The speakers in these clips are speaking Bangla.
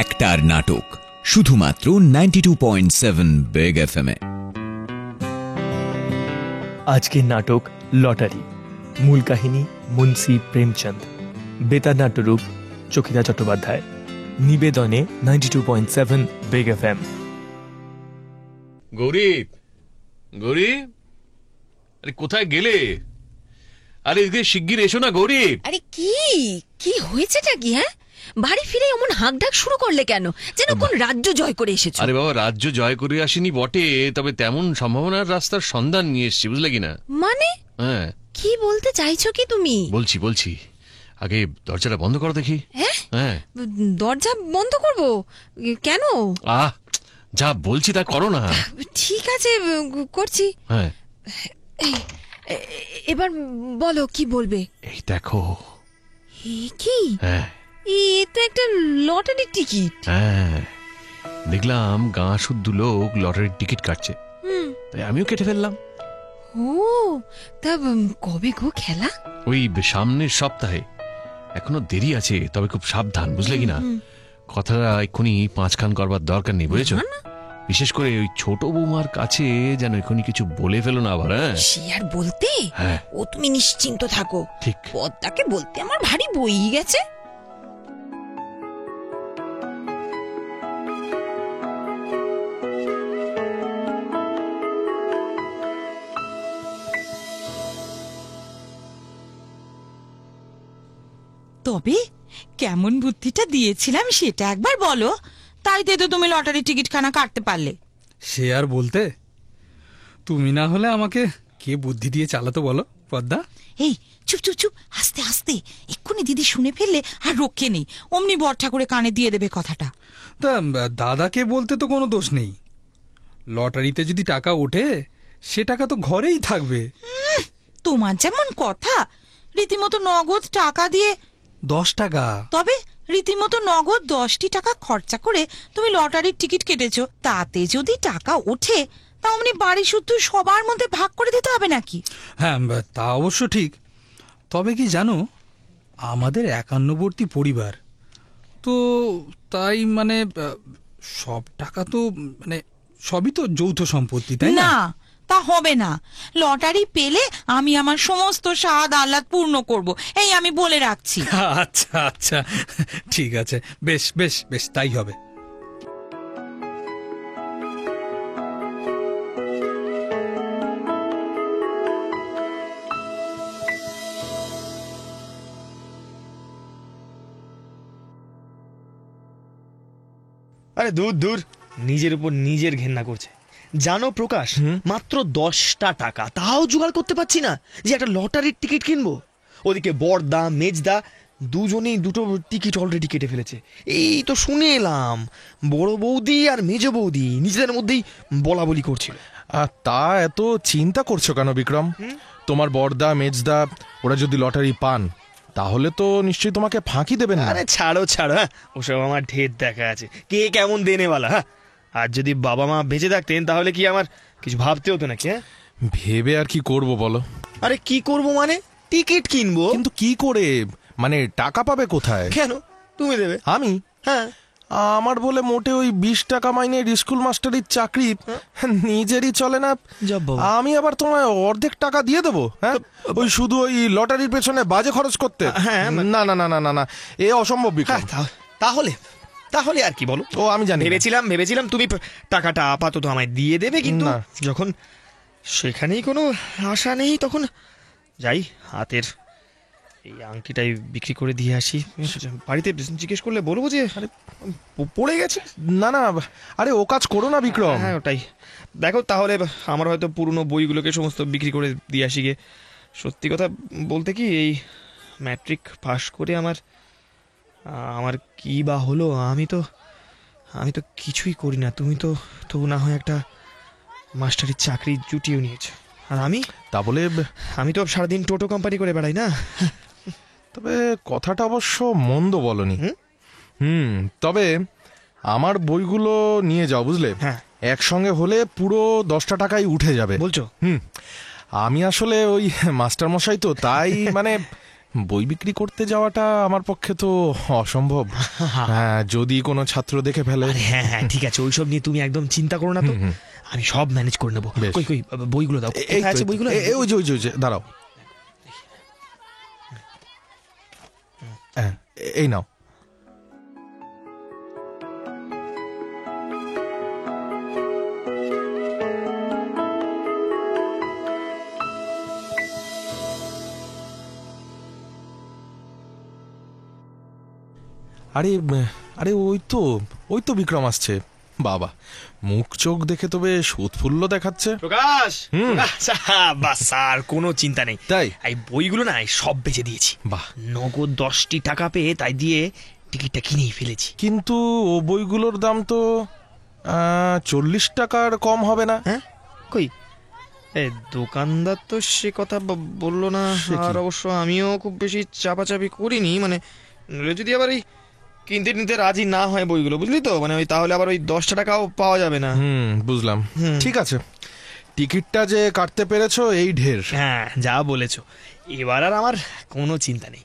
একটার নাটক শুধুমাত্র 92.7 বিগ এফএম এ। আজকের নাটক লটারি। মূল কাহিনী মুন্সি প্রেমচন্দ। বেতার নাট্যরূপ চকিতা চট্টোপাধ্যায়। নিবেদনে 92.7 বিগ এফএম। গৌরীপ, গৌরীপ, আরে কোথায় গেলে? আরে এদিকে শিগগির এসো না গৌরীপ। আরে কি হয়েছেটা কি? হ্যাঁ, বাড়ি ফিরে এমন হাঁক ডাক শুরু করলে কেন? যেন কোন রাজ্য জয় করে এসেছো। আরে বাবা, রাজ্য জয় করে আসিনি বটে, তবে তেমন সম্ভাবনার রাস্তার সন্ধান নিয়ে এসেছি, বুঝলে কিনা? মানে হ্যাঁ, কি বলতে চাইছো কি তুমি? বলছি আগে দরজাটা বন্ধ করো দেখি। হ্যাঁ, দরজা বন্ধ করব কেন? যা বলছি তা করো না। ঠিক আছে, করছি। হ্যাঁ, এবার বলো কি বলবে। এই দেখো। কি? হ্যাঁ, এ তো একটা লটারির টিকিট। হ্যাঁ, দেখলাম গাঁ শুদ্ধ লোক লটারির টিকিট কাটছে, তাই আমিও কেটে ফেললাম। ও, তা কবে গো খেলা? ওই সামনের সপ্তাহে, এখনো দেরি আছে, তবে খুব সাবধান, বুঝলে কিনা? কথাটা এক্ষুনি পাঁচখান করবার দরকার নেই, বুঝেছো? বিশেষ করে ওই ছোট বৌমার কাছে যেন এক্ষুনি কিছু বলে ফেলো না আবার। হ্যাঁ, সে আর বলতে। হ্যাঁ, ও তুমি নিশ্চিন্ত থাকো। ঠিক। পদ্মাকে বলতে আমার ভারী বই গেছে। তবে কেমন বুদ্ধিটা দিয়েছিলাম সেটা একবার বলো। তাই তো তুমি লটারি টিকিট খানা কাটতে পারলে। সে আর বলতে, তুমি না হলে আমাকে কে বুদ্ধি দিয়ে চালাতো বলো পদ্মা? এই চুপ চুপ চুপ, আস্তে আস্তে, এক্ষুনি দিদি শুনে ফেললে আর রক্ষে নেই। অমনি বর ঠাকুরে কানে দিয়ে দেবে কথাটা। তা দাদাকে বলতে তো কোনো দোষ নেই। লটারিতে যদি টাকা ওঠে, সে টাকা তো ঘরেই থাকবে। তোমার যেমন কথা, রীতিমতো নগদ টাকা দিয়ে 10 টাকা। তবে রীতিমতো নগদ 10টি টাকা খরচা করে তুমি লটারির টিকিট কেটেছো, তাতে যদি টাকা ওঠে তা অমনি বাড়ি শুদ্ধ সবার মধ্যে ভাগ করে দিতে হবে নাকি? হ্যাঁ, তা অবশ্য ঠিক। তবে কি জানো, আমাদের একান্নবর্তী পরিবার তো, তাই মানে সব টাকা তো মানে সবই তো যৌথ সম্পত্তি, তাই না? তা হবে না। লটারি পেলে আমি আমার সমস্ত স্বাদ আহ্লাদ পূর্ণ করব, এই আমি বলে রাখছি। আচ্ছা আচ্ছা, ঠিক আছে, বেশ বেশ বেশ, তাই হবে। আরে দূর, নিজের উপর নিজের ঘেন্না করছে। জানো প্রকাশ, মাত্র 10টা টাকা, তাও জোগাড় করতে পারছি না যে একটা লটারির টিকিট কিনবো। ওদিকে বড়দা মেজদা দুজনেই দুটো টিকিট অলরেডি কেটে ফেলেছে। এই তো শুনে এলাম বড় বৌদি আর মেজ বৌদি নিজেদের মধ্যেই বলা বলি করছিল। তা এত চিন্তা করছো কেন বিক্রম? তোমার বড়দা মেজদা ওরা যদি লটারি পান, তাহলে তো নিশ্চয়ই তোমাকে ফাঁকি দেবেন না। আরে ছাড়ো, হ্যাঁ, ওসব আমার ঢের দেখা আছে, কে কেমন দেনেওয়ালা। হ্যাঁ, আর যদি বাবা মা বেঁচে থাকতেন তাহলে কি আমার কিছু ভাবতে হতো নাকি? হ্যাঁ, ভেবে আর কি করব বলো? আরে কি করব মানে, টিকিট কিনবো। কিন্তু কি করে, মানে টাকা পাবে কোথায়? কেন, তুমি দেবে? আমি? হ্যাঁ, আমার বলে মোটে ওই 20 টাকা মাইনের স্কুল মাস্টারির চাকরি নিজেরই চলে না। আমি আবার তোমায় অর্ধেক টাকা দিয়ে দেবো? হ্যাঁ, ওই শুধু ওই লটারির পেছনে বাজে খরচ করতে? হ্যাঁ, না না না না না না, এ অসম্ভব বিক্রম। তাহলে আর কি বলো? ও আমি জানি, ভেবেছিলাম তুমি টাকাটা আপাতত আমায় দিয়ে দেবে, কিন্তু যখন সেখানেই কোনো আশা নেই, তখন যাই, হাতের এই আংটিটাই বিক্রি করে দিয়ে আসি। বাড়িতে জিজ্ঞেস করলে বলবো যে আরে পড়ে গেছে। না না, আরে ও কাজ করো না বিক্রম। হ্যাঁ, ওটাই দেখো, তাহলে আমার হয়তো পুরনো বইগুলোকে সমস্ত বিক্রি করে দিয়ে আসি গে। সত্যি কথা বলতে কি, এই ম্যাট্রিক পাশ করে আমার কি বা হলো? আমি তো কিছুই করি না। তুমি তো তবু না হয় একটা মাস্টারির চাকরি জুটিয়ে নিয়েছ, আর তা বলে আমি তো সারাদিন টোটো কোম্পানি করে বেড়াই না। তবে কথাটা অবশ্য মন্দ বলনি। তবে আমার বইগুলো নিয়ে যাও, বুঝলে? হ্যাঁ, একসঙ্গে হলে পুরো 10টা টাকাই উঠে যাবে। বলছো? আমি আসলে ওই মাস্টার মশাই তো, তাই মানে বই বিক্রি করতে যাওয়াটা আমার পক্ষে তো অসম্ভব। হ্যাঁ, যদি কোনো ছাত্র দেখে ফেলে। হ্যাঁ হ্যাঁ ঠিক আছে, ওইসব নিয়ে তুমি একদম চিন্তা করো না তো, আমি সব ম্যানেজ করে নেবো। বেশ। কই কই বইগুলো দাও, এই কোথায় আছে বইগুলো? ওই যে দাঁড়াও, হ্যাঁ এই নাও। আরে আরে ওই তো বিক্রম আসছে। বাবা, মুখ চোখ দেখে তো বেশ উৎফুল্ল দেখাচ্ছে। প্রকাশ, বাস আর কোনো চিন্তা নেই। তাই? এই বইগুলো না সব বেচে দিয়েছি। বাহ, নগদ 10টি টাকা পেয়ে তাই দিয়ে টিকিটটা কিনেই ফেলেছি। কিন্তু ও বইগুলোর দাম তো 40 টাকার কম হবে না? হ্যাঁ কই, দোকানদার তো সে কথা বললো না। আর অবশ্য আমিও খুব বেশি চাপাচাপি করিনি, মানে যদি আবার এই কিনতে নিতে রাজি না হয় বইগুলো, বুঝলি তো, মানে ওই তাহলে আবার ওই 10 টাকাও পাওয়া যাবে না। বুঝলাম। ঠিক আছে, টিকিটটা যে কাটতে পেরেছো এই ঢের। হ্যাঁ যা বলেছো, এবার আর আমার কোনো চিন্তা নেই।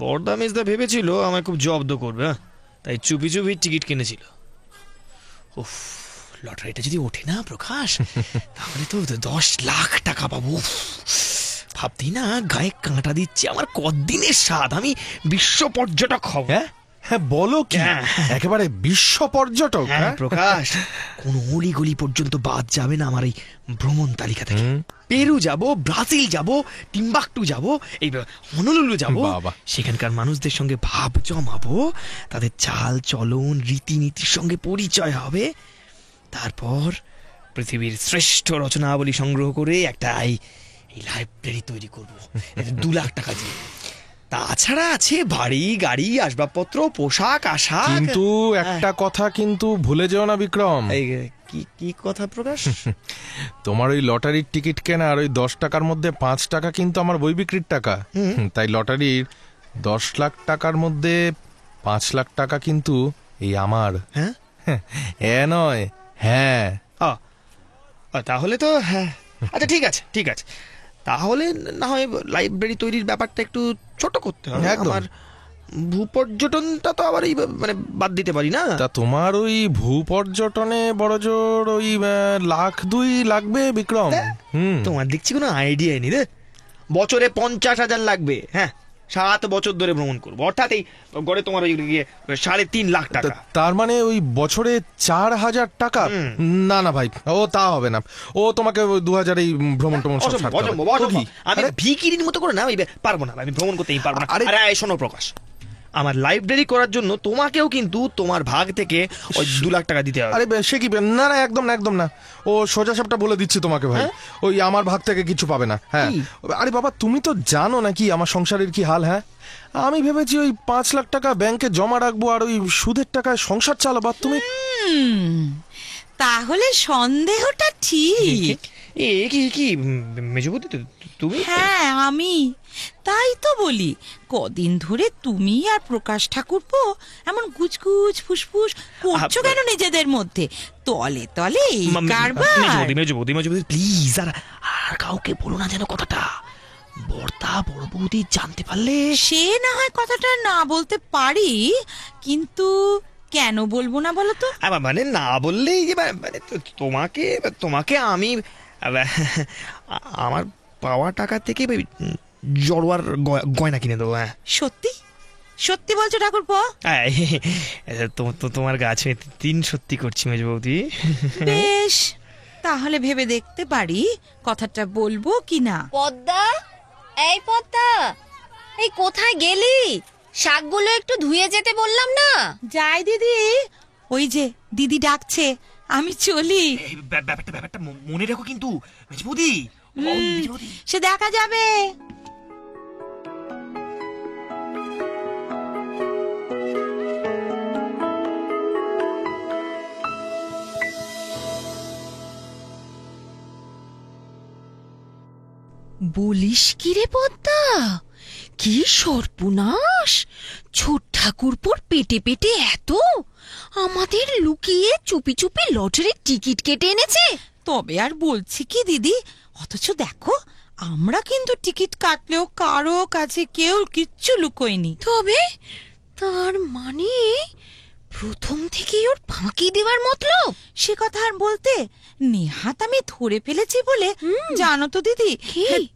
বড়দা মেজদা ভেবেছিল আমায় খুব জব্দ করবে, তাই চুপি চুপি টিকিট কিনেছিল। উফ, লটারিটা যদি ওঠে না প্রকাশ, তাহলে তো 10 লাখ টাকা পাবো। ভাবতেই না গায়ে কাঁটা দিচ্ছে। আমার কদিনের স্বাদ, আমি বিশ্ব পর্যটক হব। হ্যাঁ বলো কি, একেবারে বিশ্ব পর্যটক? হ্যাঁ প্রকাশ, কোন অলিগলি পর্যন্ত বাদ যাবে না আমার এই ভ্রমণ তালিকা থেকে। পেরু যাব, ব্রাজিল যাব, টিম্বাকটু যাব, এই হনলুলু যাব। সেখানকার মানুষদের সঙ্গে ভাব জমাবো, তাদের চাল চলন রীতিনীতির সঙ্গে পরিচয় হবে। তারপর পৃথিবীর শ্রেষ্ঠ রচনাবলী সংগ্রহ করে একটা এই লাইব্রেরি তৈরি করবো 2 লাখ টাকা দিয়ে। তাছাড়া আছে বাড়ি গাড়ি আসবাবপত্র পোশাক আশাক। কিন্তু একটা কথা কিন্তু ভুলে যেও না বিক্রম। কি কথা প্রকাশ? তোমার ওই লটারির টিকিট কেনা আর ওই 10 টাকার মধ্যে 5 টাকা কিন্তু আমার বই বিক্রির টাকা। তাই লটারির 10 লাখ টাকার মধ্যে 5 লাখ টাকা কিন্তু এই আমার। হ্যাঁ নয় হ্যাঁ। তাহলে তো হ্যাঁ, আচ্ছা ঠিক আছে তাহলে না হয় লাইব্রেরি তৈরির ব্যাপারটা একটু ছোট করতে হবে। আমার ভূপর্যটনটা তো আবার এই মানে বাদ দিতে পারি না। তা তোমার ওই ভূপর্যটনে বড়জোর ওই 1,2 লাখ লাগবে বিক্রম। তোমার দেখছি কোনো আইডিয়া নেই রে। বছরে 50,000 লাগবে। হ্যাঁ, 7 বছর ধরে ভ্রমণ করবো, অর্থাৎ এই গড়ে তোমার ওই 3.5 লাখ টাকা। তার মানে ওই বছরে 4,000 টাকা? না না ভাই, ও তা হবে না। ও তোমাকে 2,000 এই ভ্রমণ টমন সব ছাড়তে হবে। আমি ভিখিরির মতো করে না পারবো না, আমি ভ্রমণ করতেই পারবো না। আরে শোনো প্রকাশ, আমার লাইব্রেরি করার জন্য তোমাকেও কিন্তু তোমার ভাগ থেকে ওই 2 লাখ টাকা দিতে হবে। আরে সে কি, না না একদম না। ও সোজা সাপটা বলে দিচ্ছি তোমাকে ভাই, ওই আমার ভাগ থেকে কিছু পাবে না। হ্যাঁ, আরে বাবা তুমি তো জানো নাকি আমার সংসারের কি হাল। হ্যাঁ, আমি ভেবেছি ওই 5 লাখ টাকা ব্যাংকে জমা রাখবো আর ওই সুদের টাকায় সংসার চালাবো। তুমি তাহলে সন্দেহটা ঠিক। কি মেজবুদ্ধি তুমি? হ্যাঁ আমি তাই তো বলি, কদিন ধরে তুমি আর প্রকাশ ঠাকুরপো এমন গুজগুজ ফুসফুস করছো কেন নিজেদের মধ্যে? তলে তলে এই কারবার। মেজবুদ্ধি প্লিজ আর কাউকে বলো না যেন কথাটা। বড়দা বড় বৌদি জানতে পারলে। সে না হয় কথাটা না বলতে পারি, কিন্তু কেন বলবো না বলো তো? মানে না বললেই যে মানে তোমাকে আমি আমার পাওয়া টাকা থেকে জড়োয়ার গয়না কিনে দেবো। হ্যাঁ সত্যি বলছো ঠাকুরপো? তোমার গাছে 3 সত্যি করছি মেজ বৌদি। বেশ, তাহলে ভেবে দেখতে পারি কথাটা বলবো কিনা। পদ্মা, এই পদ্মা, এই কোথায় গেলি? শাকগুলো একটু ধুয়ে যেতে বললাম না? যাই দিদি, ওই যে দিদি ডাকছে, আমি চলি। ব্যাপারটা মনে রাখো কিন্তু মেজ বৌদি। সে দেখা যাবে। বলিস কি রে পদ্মা, কি সর্বনাশ! ছোট ঠাকুরপোর পেটে পেটে এত, আমাদের লুকিয়ে চুপি চুপি লটারির টিকিট কেটে এনেছে। তবে আর বলছি কি দিদি, অথচ দেখো আমরা কিন্তু টিকিট কাটলেও কারো কাছে কেউ কিচ্ছু লুকোয়নি। তবে তার মানে প্রথম থেকেই ওর ফাঁকি দেওয়ার মতলব? সে কথা আর বলতে, নেহাত আমি ধরে ফেলেছি বলে। জানো তো দিদি,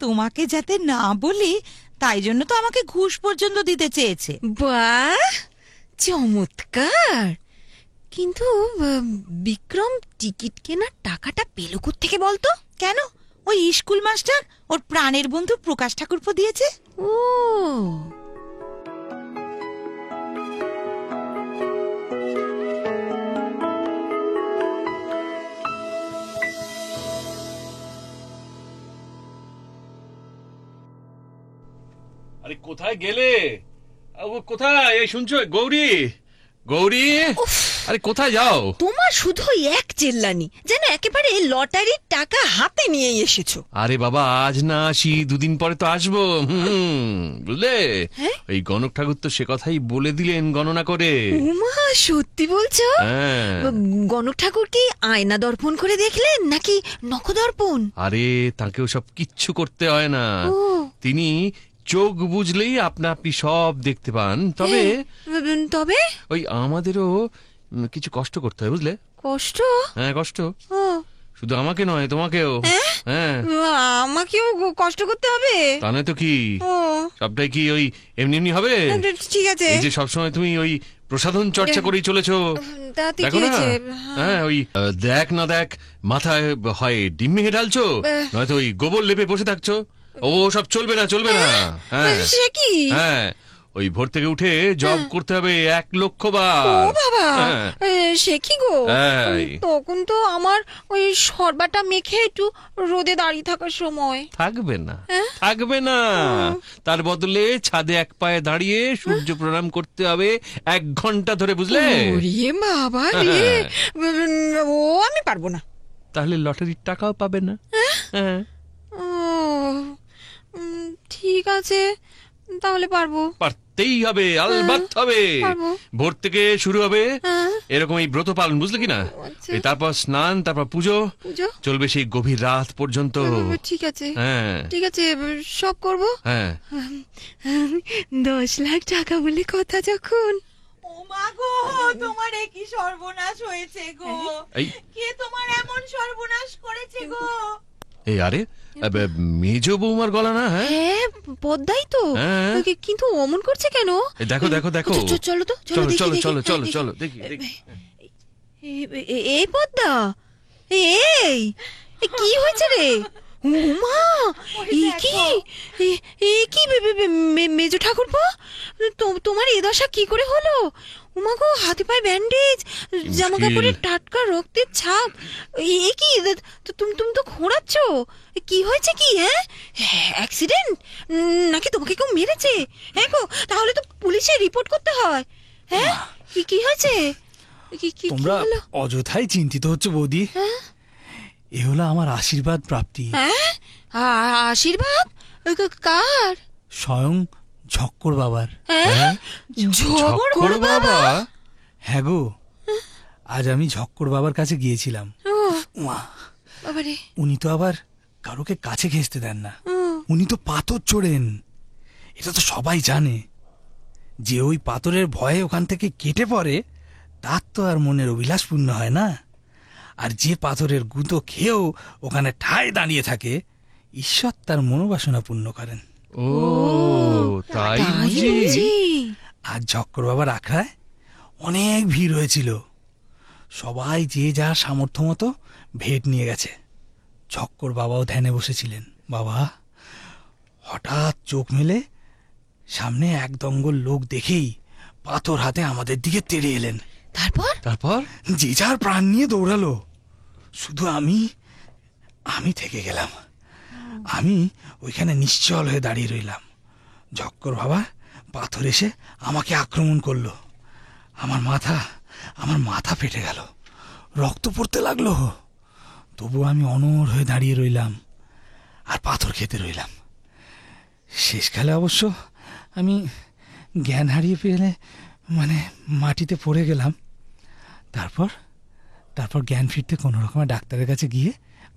তোমাকে যাতে না বলি তাই জন্য তো আমাকে ঘুষ পর্যন্ত দিতে চেয়েছে। বাহ, চমৎকার। কিন্তু বিক্রম টিকিট কেনার টাকাটা পেল কোত্থেকে বলতো? কেন, ওই স্কুল মাস্টার ওর প্রাণের বন্ধু প্রকাশ ঠাকুরপো দিয়েছে। ও, আরে কোথায় গেলে? কোথায়? এই শুনছো? গৌরী, গৌরী, আরে কোথায় যাও? তোমার শুধু এক চেল্লানি, যেন একেবারে লটারির টাকা হাতে নিয়ে এসেছো। আরে বাবা, আজ না আসি, দুদিন পরে তো আসবো। বুঝলে, ওই গণক ঠাকুর তো সে কথাই বলে দিলেন গণনা করে। উমা, সত্যি বলছো? হ্যাঁ। গণক ঠাকুর কি আয়না দর্পণ করে দেখলেন নাকি নখদর্পণ? আরে তাকে সব কিচ্ছু করতে হয় না, ও, তিনি চোখ বুঝলেই আপনা আপনি সব দেখতে পান। তবে তবে ওই আমাদেরও কিছু কষ্ট করতে হয়, বুঝলে? কষ্ট? হ্যাঁ, কষ্ট। ও, শুধু আমাকে নয়, তোমাকেও। হ্যাঁ, আমাকেও কষ্ট করতে হবে? তা নয় তো কি, ও, সবটাই কি ওই এমনি এমনি হবে? ঠিক আছে। এই যে সবসময় তুমি ওই প্রসাধন চর্চা করেই চলেছো, তাতে দেখো কি না? হয়েছে? হ্যাঁ, ওই দেখ না দেখ, মাথায় হয় ডিম ভেঙে ঢালছো, নয়তো ওই গোবর লেপে বসে থাকছো। ও সব চলবে না, চলবে না। হ্যাঁ, সে কি? হ্যাঁ, ওই ভোর থেকে উঠে জব করতে হবে 1,00,000 বার। ও বাবা, হ্যাঁ। সে কি গো? এই। তখন তো আমার ওই সরবাটা মেখে একটু রোদে দাঁড়িয়ে থাকার সময় থাকবে না, থাকবে না। তার বদলে ছাদে এক পায়ে দাঁড়িয়ে সূর্য প্রণাম করতে হবে 1 ঘন্টা ধরে, বুঝলে? ওরে বাবা রে, ও আমি পারবো না। তাহলে লটারির টাকাও পাবে না। হ্যাঁ, ও, ঠিক আছে, তাহলে পারবো। পারতেই হবে, আলবাত হবে। পারবো। ভোর থেকে শুরু হবে হ্যাঁ। এরকম এই ব্রত পালন, বুঝলে কিনা? আচ্ছা। এই তারপর স্নান, তারপর পুজো পুজো চলবে সেই গভীর রাত পর্যন্ত। ঠিক আছে, হ্যাঁ, ঠিক আছে, সব করবো। হ্যাঁ। 10 লাখ টাকা বলে কথা যখন। ও মা গো, তোমার এ কি সর্বনাশ হয়েছে গো? এই কে তোমার এমন সর্বনাশ করেছে গো? এই আরে মেজো বৌমার গলা না? হ্যাঁ, হ্যাঁ, পদ্মাই তো। হ্যাঁ। কিন্তু অমন করছে কেন? এই দেখো দেখো দেখো, চলো তো, চলো দেখি, চলো দেখি। চলো চলো চলো দেখি দেখি। এই পদ্মা, এই কি হয়েছে রে? উমা, কি মেজো ঠাকুরপো, তোমার এই দশা কি করে হলো? উমা গো, হাতে পায়ে ব্যান্ডেজ, জামা কাপড়ে টাটকা রক্তের ছাপ। এ কি, তুমি তো ঘোরাচ্ছ, কি হয়েছে কি? হ্যাঁ, অ্যাক্সিডেন্ট নাকি তোমাকে কেউ মেরেছে? হ্যাঁ গো, তাহলে তো পুলিশে রিপোর্ট করতে হয়। হ্যাঁ, কি হয়েছে? তোমরা অযথাই চিন্তিত হচ্ছ বৌদি। এ হলো আমার আশীর্বাদ প্রাপ্তি। হ্যাঁ, আশীর্বাদ? কার? স্বয়ং ঝক্কর বাবার। হ্যাঁ, ঝক্কর বাবা? হ্যাঁ গো, আজ আমি ঝক্কর বাবার কাছে গিয়েছিলাম। উমা, বাবারে, উনি তো আবার কারোকে কাছে ঘেঁষতে দেন না, উনি তো পাথর চোড়েন। এটা তো সবাই জানে। যে ওই পাথরের ভয়ে ওখান থেকে কেটে পড়ে, তার তো আর মনের অভিলাষ পূর্ণ হয় না। আর যে পাথরের গুঁতো খেয়েও ওখানে ঠায় দাঁড়িয়ে থাকে, ঈশ্বর তার মনোবাসনা পূর্ণ করেন। ও তাই বুঝি। আর ঝক্কর বাবার আখড়ায় অনেক ভিড় হয়েছিল। সবাই যে যার সামর্থ্য মতো ভেট নিয়ে গেছে। ঝক্কর বাবাও ধ্যানে বসেছিলেন। বাবা হঠাৎ চোখ মেলে সামনে এক দঙ্গল লোক দেখেই পাথর হাতে আমাদের দিকে তেড়ে এলেন। তারপর? তারপর যে যার প্রাণ নিয়ে দৌড়ালো, শুধু আমি থেকে গেলাম। আমি ওইখানে নিশ্চল হয়ে দাঁড়িয়ে রইলাম। ঝক্কর বাবা পাথর এসে আমাকে আক্রমণ করলো। আমার মাথা ফেটে গেল, রক্ত পড়তে লাগলো। তবু আমি অনড় হয়ে দাঁড়িয়ে রইলাম আর পাথর খেতে রইলাম। শেষকালে অবশ্য আমি জ্ঞান হারিয়ে ফেলে মাটিতে পড়ে গেলাম। তারপর জ্ঞান ফিরতে কোনো রকমের ডাক্তারের কাছে গিয়ে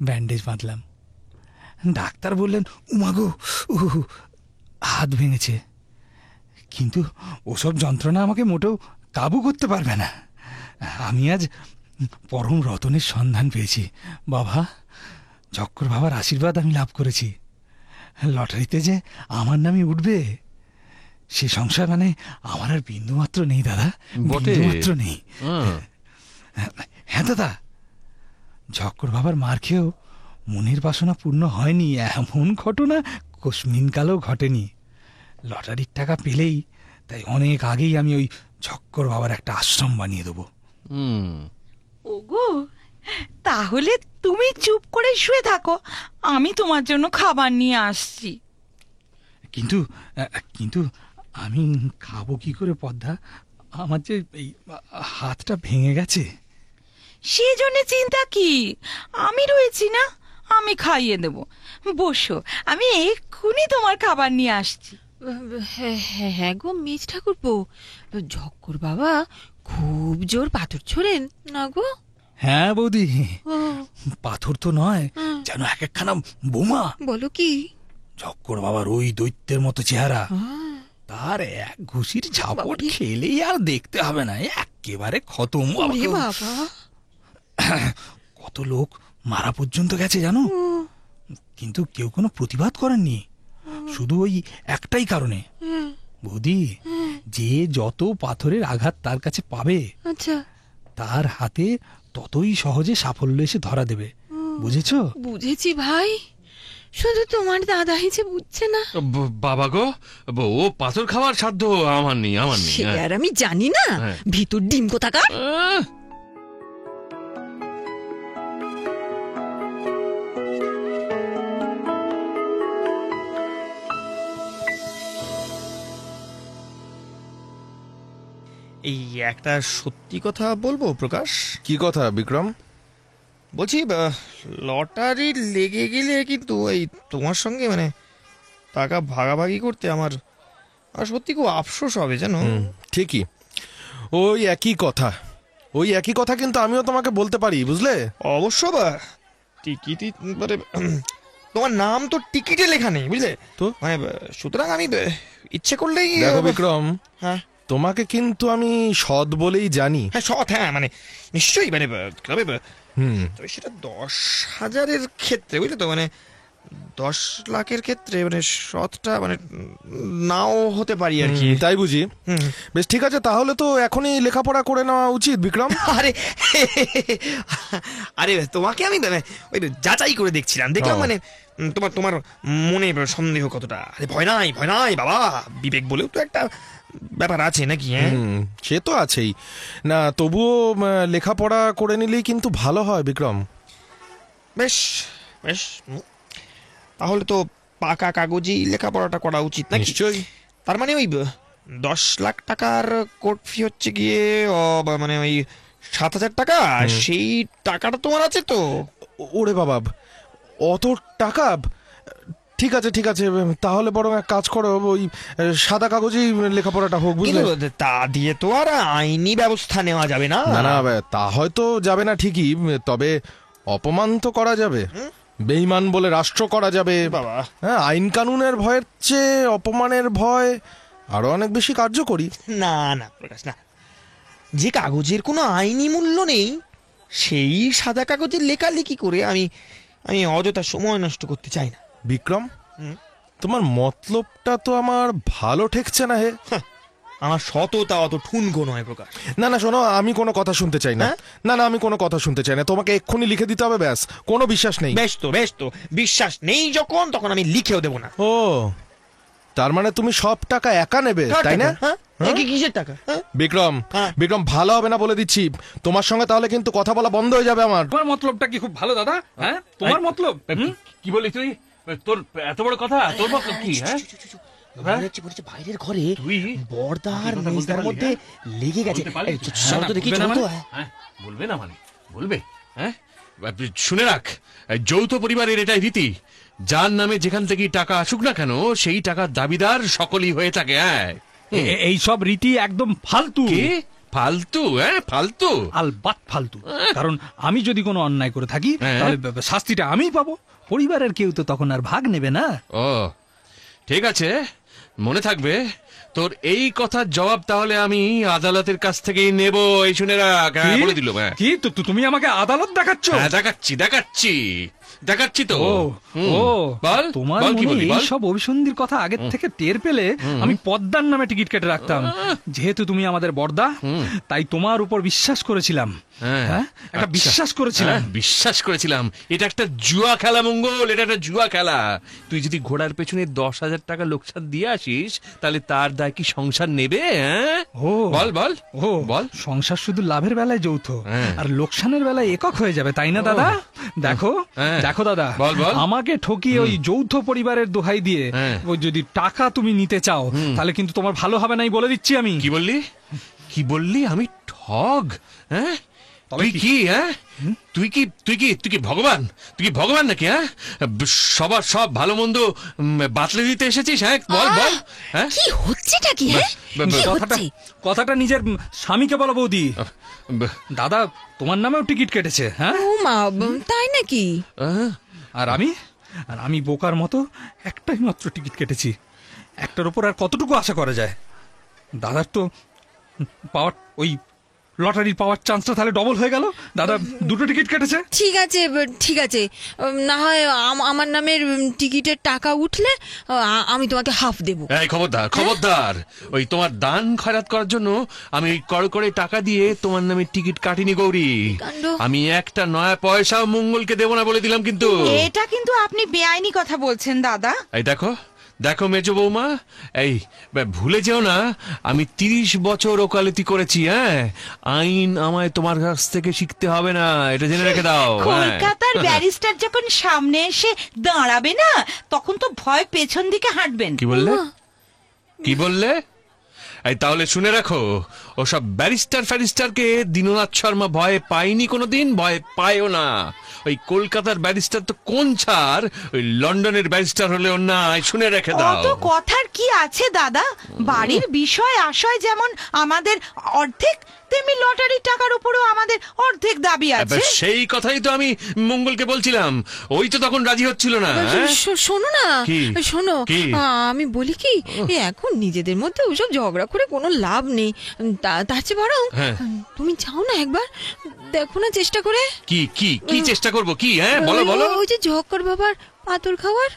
ব্যান্ডেজ বাঁধলাম। ডাক্তার বললেন উমাগো হাত ভেঙেছে, কিন্তু ওসব যন্ত্রণা আমাকে মোটেও কাবু করতে পারবে না। আমি আজ পরম রতনের সন্ধান পেয়েছি বাবা। ঝক্কর বাবার আশীর্বাদ আমি লাভ করেছি। লটারিতে যে আমার নামে উঠবে সে সংশয় মানে আমার আর বিন্দু মাত্র নেই দাদা, বিন্দু মাত্র নেই। হ্যাঁ দাদা, ঝক্কর বাবার মার খেয়েও মনের বাসনা পূর্ণ হয়নি এমন ঘটনা কস্মিনকালেও ঘটেনি। লটারির টাকা পেলেই তাই অনেক আগেই আমি ওই ঝক্কর বাবার একটা আশ্রম বানিয়ে দেবো। ওগো, তাহলে তুমি চুপ করে শুয়ে থাকো, আমি তোমার জন্য খাবার নিয়ে আসছি। কিন্তু কিন্তু আমি খাবো কি করে পদ্মা? আমার যে এই হাতটা ভেঙে গেছে। সেজন্য চিন্তা কি, আমি রয়েছি না, আমি খাইয়ে দেব। বসো, আমি এক্ষুনি তোমার খাবার নিয়ে আসছি। হ্যাঁ গো মেজ ঠাকুরপো, ঝক্কর বাবা খুব জোর পাথর ছোড়েন না গো? হ্যাঁ বৌদি, পাথর তো নয়, যেন এক একখানা বোমা। বলো কি? ঝক্কর বাবার ওই দৈত্যের মতো চেহারা, তার এক ঘুষির ঝাপট খেলেই আর দেখতে হবে না, একেবারে খতম। বাবা, কত লোক মারা পর্যন্ত গেছে জানো, কিন্তু কেউ কোনো প্রতিবাদ করেননি, শুধু ওই একটাই কারণে বৌদি, যে যত পাথরের আঘাত তার কাছে পাবে আচ্ছা, তার হাতে ততই সহজে সাফল্য এসে ধরা দেবে। বুঝেছো? বুঝেছি ভাই, শুধু তোমার দাদা হিসেবে বুঝছে না। বাবা গো, ও পাথর খাওয়ার সাধ্য আমার নেই, আমার নেই। সে আর আমি জানি না, ভিতর ডিম কোথাকার। এই একটা সত্যি কথা বলবো প্রকাশ। কি কথা বিক্রম? বলছি লটারি লেগে গেলে কিন্তু এই তোমার সঙ্গে মানে টাকা ভাগাভাগি করতে আমার সত্যি খুব আফসোস হবে জানো। ঠিকই, ওই একই কথা কিন্তু আমিও তোমাকে বলতে পারি, বুঝলে? অবশ্য টিকিট মানে তোমার নাম তো টিকিটে লেখা নেই, বুঝলে তো, মানে সুতরাং আমি ইচ্ছে করলেই। দেখো বিক্রম, হ্যাঁ তোমাকে কিন্তু আমি সৎ বলেই জানি। হ্যাঁ সৎ, হ্যাঁ মানে নিশ্চয়ই, মানে তবে সেটা 10,000-এর ক্ষেত্রে, বুঝলে তো, মানে 10 লাখের ক্ষেত্রে মানে সৎটা মানে নাও হতে পারি আর কি। তাই বুঝি? বেশ ঠিক আছে, তাহলে তো এখনই লেখাপড়া করে নেওয়া উচিত বিক্রম। আরে তোমাকে আমি ওই যাচাই করে দেখছিলাম, দেখলাম মানে তোমার মনে সন্দেহ কতটা। আরে ভয় নাই বাবা, বিবেক বলেও তো একটা ব্যাপার আছে নাকি? হ্যাঁ সে তো আছেই না, তবুও লেখাপড়া করে নিলেই কিন্তু ভালো হয় বিক্রম। বেশ বেশ, তাহলে তো পাকা কাগজেই লেখাপড়াটা করা উচিত নাকি? নিশ্চয়ই। তার মানে ওই 10 লাখ টাকার কোর্ট ফি হচ্ছে গিয়ে মানে ওই 7,000 টাকা, সেই টাকাটা তোমার আছে তো? ওরে বাবা, অত টাকা? ঠিক আছে তাহলে বরং এক কাজ করো, ওই সাদা কাগজেই লেখাপড়াটা হোক, বুঝলে? তা দিয়ে তো আর আইনি ব্যবস্থা নেওয়া যাবে না। না তা হয়তো যাবে না ঠিকই, তবে অপমান তো করা যাবে, বেঈমান বলে রাষ্ট্র করা যাবে। বাবা, হ্যাঁ, আইন কানুনের ভয়ের চেয়ে অপমানের ভয় আরো অনেক বেশি কার্যকরী। না প্রকাশ, না, যে কাগজের কোনো আইনি মূল্য নেই সেই সাদা কাগজের লেখালেখি করে আমি অযথা সময় নষ্ট করতে চাই না। বিক্রম, তোমার মতলবটা তো আমার ভালো ঠেকছে না হে। আমার সততা অত ঠুনকো নয় প্রকাশ। না শোনো, আমি কোনো কথা শুনতে চাই না। না আমি কোনো কথা শুনতে চাই না, তোমাকে এক্ষুনি লিখে দিতে হবে, ব্যাস। কোনো বিশ্বাস নেই। বেশ তো বিশ্বাস নেই যখন, তখন আমি লিখেও দেবো না। ও, তার মানে তুমি সব টাকা একা নেবে, তাই না? কিসের টাকা? বিক্রম, ভালো হবে না বলে দিচ্ছি, তোমার সঙ্গে তাহলে কিন্তু কথা বলা বন্ধ হয়ে যাবে আমার। তোমার মতলবটা কি খুব ভালো দাদা? হ্যাঁ, তোমার মতলব কি বলি তুই? তোর এত বড় কথা, তোর মতলব কি? বাইরের ঘরে বর্দার মেজদার মধ্যে লেগে গেছে। বলবে না মানে বলবে? হ্যাঁ, শুনে রাখ, যৌথ পরিবারের এটাই রীতি, যার নামে যেখান থেকে টাকা আসুক না কেন সেই টাকার দাবিদার সকলেই হয়ে থাকে। এই সব রীতি একদম ফালতু। ফালতু? ফালতু, আলবাত ফালতু। কারণ আমি যদি কোনো অন্যায় করে থাকি তাহলে শাস্তিটা আমিই পাবো, পরিবারের কেউ তো তখন আর ভাগ নেবে না। ও ঠিক আছে, মনে থাকবে। তোর এই কথার জবাব তাহলে আমি আদালতের কাছ থেকেই নেব, এই শুনে রাখ। বলে দিল। কি তুমি আমাকে আদালত দেখাচ্ছ? দেখাচ্ছি তো। বল, তোমার বল কি মনে বলি, বল। এই সব অভিসন্ধির কথা আগের থেকে টের পেলে আমি পদ্মার নামে টিকিট কেটে রাখতাম। যেহেতু তুমি আমাদের বর্দা, তাই তোমার উপর বিশ্বাস করেছিলাম। হ্যাঁ, একটা বিশ্বাস করেছিলাম। এটা একটা জুয়া খেলা মঙ্গল, এটা একটা জুয়া খেলা। তুই যদি ঘোড়ার পেছনে 10,000 টাকা লোকসান দিয়ে আসিস, তাহলে তার দায় কি সংসার নেবে? বল বল বল। সংসার শুধু লাভের বেলায় যৌথ, আর লোকসানের বেলায় একক হয়ে যাবে, তাই না দাদা? দেখো দাদা, আমাকে ঠকিয়ে ওই যৌথ পরিবারের দোহাই দিয়ে ওই যদি টাকা তুমি নিতে চাও, তাহলে কিন্তু তোমার ভালো হবে নাই, বলে দিচ্ছি আমি। কি বললি? আমি ঠগ? তুই কি ভগবান? তুই কি ভগবান নাকি? সবার সব ভালো মন্দ বাতলে দিতে এসেছিস? বল বল। কি হচ্ছেটা কি? কথাটা নিজের স্বামীকে বলো বৌদি। দাদা তোমার নামেও টিকিট কেটেছে। তাই নাকি? আর আমি বোকার মতো একটাই মাত্র টিকিট কেটেছি। একটার উপর আর কতটুকু আশা করা যায়? দাদার তো পাওয়ার ওই লটারির পাওয়ার চান্সটা তাহলে ডবল হয়ে গেল। দাদা দুটো টিকিট কেটেছে। ঠিক আছে, না হয় আমার নামের টিকিটের টাকা উঠলে আমি তোমাকে হাফ দেবো। খবরদার। ওই তোমার দান খয়রাত করার জন্য আমি করে টাকা দিয়ে তোমার নামে টিকিট কাটিনি গৌরী। আমি একটা নয়া পয়সাও মঙ্গলকে দেবো না বলে দিলাম। কিন্তু এটা কিন্তু আপনি বেআইনি কথা বলছেন দাদা। এই দেখো মেজো বৌমা, এই ভুলে যেও না আমি 30 বছর ওকালতি করেছি। আইন আমায় তোমার কাছ থেকে শিখতে হবে না, এটা জেনে রেখে দাও। কলকাতার ব্যারিস্টার যখন সামনে এসে দাঁড়াবে না, তখন তো ভয় পেছন দিকে হাঁটবেন। কি বললে? এই তাহলে শুনে রাখো, ওসব ব্যারিস্টারকে দীননাথ শর্মা ভয় পায়নি কোনোদিন, ভয় পায়ও না। ওই কলকাতার ব্যারিস্টার তো কোন ছাড়, ওই লন্ডনের ব্যারিস্টার হলে অন্যায়, শুনে রেখে দাও। অত কথার কি আছে দাদা? বাড়ির বিষয় আশয় যেমন আমাদের অর্ধেক, তেমনি লটারি টাকার উপরও আমাদের অর্ধেক দাবি আছে। সেই কথাই তো আমি মঙ্গলকে বলছিলাম, ওই তো তখন রাজি হচ্ছিল না। শোনো, আমি বলি কি, এখন নিজেদের মধ্যে ওসব ঝগড়া করে কোনো লাভ নেই। তার চেয়ে বরং তুমি চাও না একবার দেখো না চেষ্টা করে। কি চেষ্টা করবো? কি? বলো। ওই যে ঝক্কর বাবার পাথর খাওয়ার।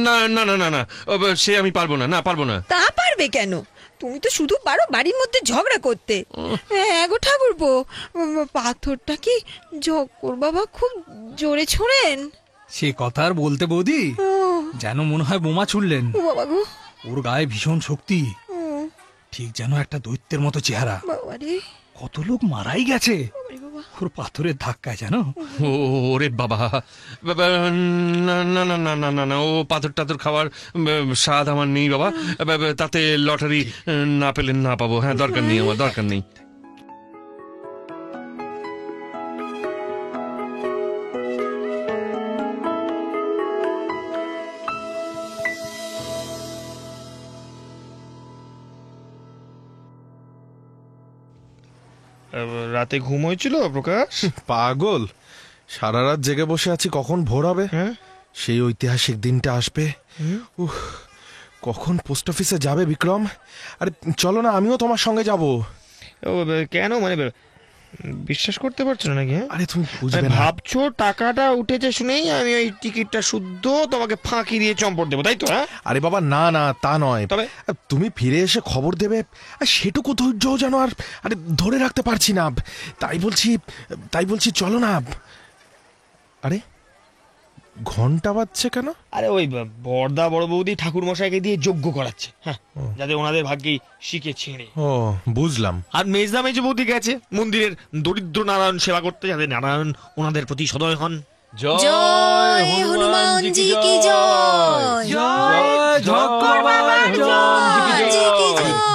না, সে আমি পারবো না। তা পারবে কেন? তুমি তো শুধু পারো বাড়ির মধ্যে ঝগড়া করতে। গো ঠাকুরপো, পাথরটা কি ঝক্কর বাবা খুব জোরে ছোঁড়েন? সে কথা আর বলতে বৌদি, যেন মনে হয় বোমা ছুড়লেন। বাবা গো, ওর গায়ে ভীষণ শক্তি, ঠিক যেন একটা দৈত্যের মতো চেহারা। কত লোক মারাই গেছে ওর পাথরের ধাক্কায়, জানো? ওরে বাবা, না, ও পাথর টাথর খাওয়ার স্বাদ আমার নেই বাবা। তাতে লটারি না পেলে না পাবো। দরকার নেই, আমার দরকার নেই। রাতে ঘুম হয়েছিল প্রকাশ? পাগল, সারা রাত জেগে বসে আছি, কখন ভোর হবে। সেই ঐতিহাসিক দিনটা আসবে। কখন পোস্ট অফিসে যাবে বিক্রম? আরে চলো না, আমিও তোমার সঙ্গে যাব। কেন, মানে বিশ্বাস করতে পারছো না নাকি? আরে তুমি বুঝবে না, ভাবছো টাকাটা উঠেছে শুনেই আমি ওই টিকিটটা শুদ্ধ তোমাকে ফাঁকি দিয়ে চম্পট দেবো, তাই তো? আরে বাবা না, তা নয়। তবে তুমি ফিরে এসে খবর দেবে, সেটুকু ধৈর্য যেন আর ধরে রাখতে পারছি না। তাই বলছি চলো না। আরে ঘন্টা বাজছে কেন? আরে ওই বড়দা বড় বৌদি ঠাকুর মশাইকে দিয়ে যজ্ঞ করাচ্ছে, যাতে ওনাদের ভাগ্যে শিখে ছিঁড়ে। বুঝলাম। আর মেজদা মেজ বৌদি গেছে মন্দিরের দরিদ্র নারায়ণ সেবা করতে, যাতে নারায়ণ ওনাদের প্রতি সদয় হন। জয় হনুমান জি কি জয়,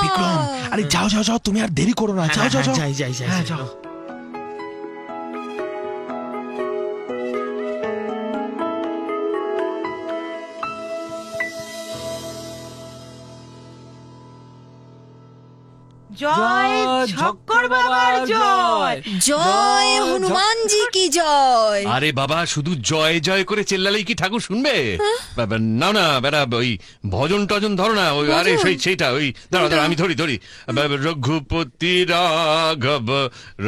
বিক্রম, আরে যাও, তুমি আর দেরি করো না, যাও। জয় ঝক্কর বাবার জয়। জয় হনুমানজি কি জয়। আরে বাবা, শুধু জয় জয় করে চেল্লালেই কি ঠাকুর শুনবে? বাবা, না না বেটা, ওই ভজন টজন ধরো না। ওই আরে সেইটা ওই দাঁড়া আমি ধরি। রঘুপতি রাঘব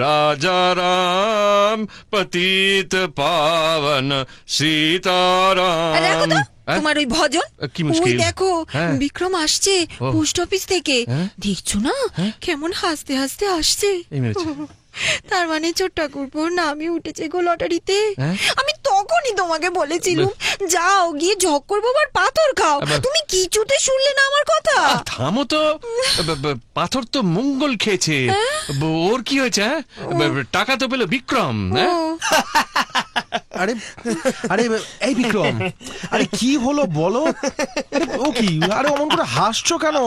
রাজা রাম পতিত পাবন সীতারাম। দেখো তো তোমার ওই ভজন। কি মুশকিল? ওই দেখো হ্যাঁ। বিক্রম আসছে পোস্ট অফিস থেকে। দেখছো না কেমন হাসতে হাসতে আসছে। এই মেরেছে। তার মানে ছোট ঠাকুরপোর নামই উঠেছে গো লটারিতে। আমি তখনই তোমাকে বলেছিলাম যাও গিয়ে ঝক্কর বাবার পাথর খাও। তুমি কিছুতে শুনলে না আমার কথা। থামো তো, পাথর তো মঙ্গল খেয়েছে, ওর কি হয়েছে? টাকা তো পেলো বিক্রম। আরে আরে এই বিক্রম, আরে কি হলো বলো? ও কি, আরে অমন করে হাসছো কেন?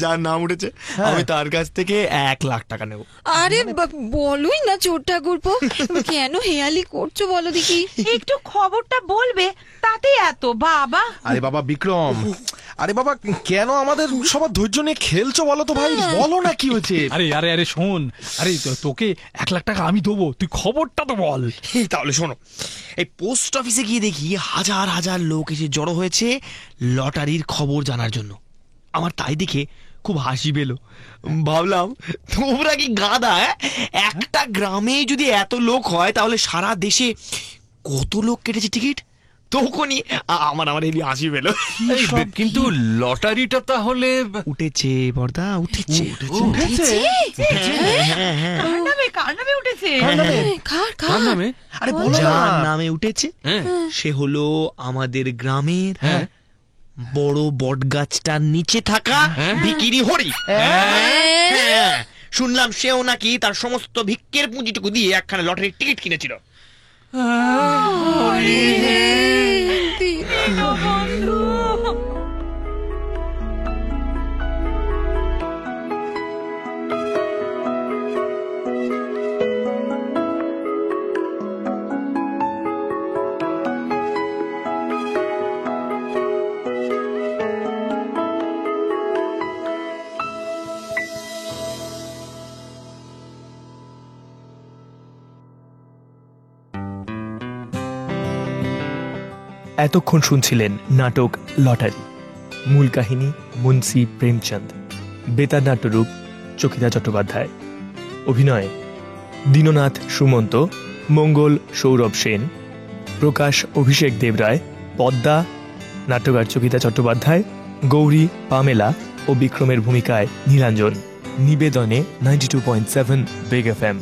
যার নাম উঠেছে আমি তার কাছ থেকে 1 লাখ টাকা নেব। আরে বলোই না ছোট ঠাকুরপো, কেন হেয়ালি করছো বলো দেখি। একটু খবরটা বলবে, তাতে এত বাবা। আরে বাবা বিক্রম, আরে বাবা কেন আমাদের সবার ধৈর্য নিয়ে খেলছো বলো তো ভাই, বলো না কি হয়েছে? আরে আরে আরে শোন, আরে তোকে 1 লাখ টাকা আমি দেবো, তুই খবরটা তো বল। তাহলে শোনো, এই পোস্ট অফিসে গিয়ে দেখি হাজার হাজার লোক এসে জড়ো হয়েছে লটারির খবর জানার জন্য। আমার তাই দেখে খুব হাসি পেল। ভাবলাম তোমরা কি গাধা? একটা গ্রামে যদি এত লোক হয় তাহলে সারা দেশে কত লোক কেটেছে টিকিট। তখনই আমার হেবি হাসি পেল। কিন্তু লটারিটা তাহলে উঠেছে বর্দা, উঠেছে। কার নামে উঠেছে? কার নামে? আরে বলো না। যার নামে উঠেছে সে হলো আমাদের গ্রামের বড় বট গাছটার নিচে থাকা ভিখিরি হরি। শুনলাম সেও নাকি তার সমস্ত ভিক্ষের পুঁজিটুকু দিয়ে একখানা লটারির টিকিট কিনেছিল। এতক্ষণ শুনছিলেন নাটক লটারি। মূল কাহিনী মুন্সি প্রেমচন্দ। বেতার নাট্যরূপ চকিতা চট্টোপাধ্যায়। অভিনয় দীননাথ সুমন্ত, মঙ্গল সৌরভ সেন, প্রকাশ অভিষেক দেবরায়, পদ্মা নাট্যকার চকিতা চট্টোপাধ্যায়, গৌরী পামেলা ও বিক্রমের ভূমিকায় নীলাঞ্জন। নিবেদনে 92.7 big FM.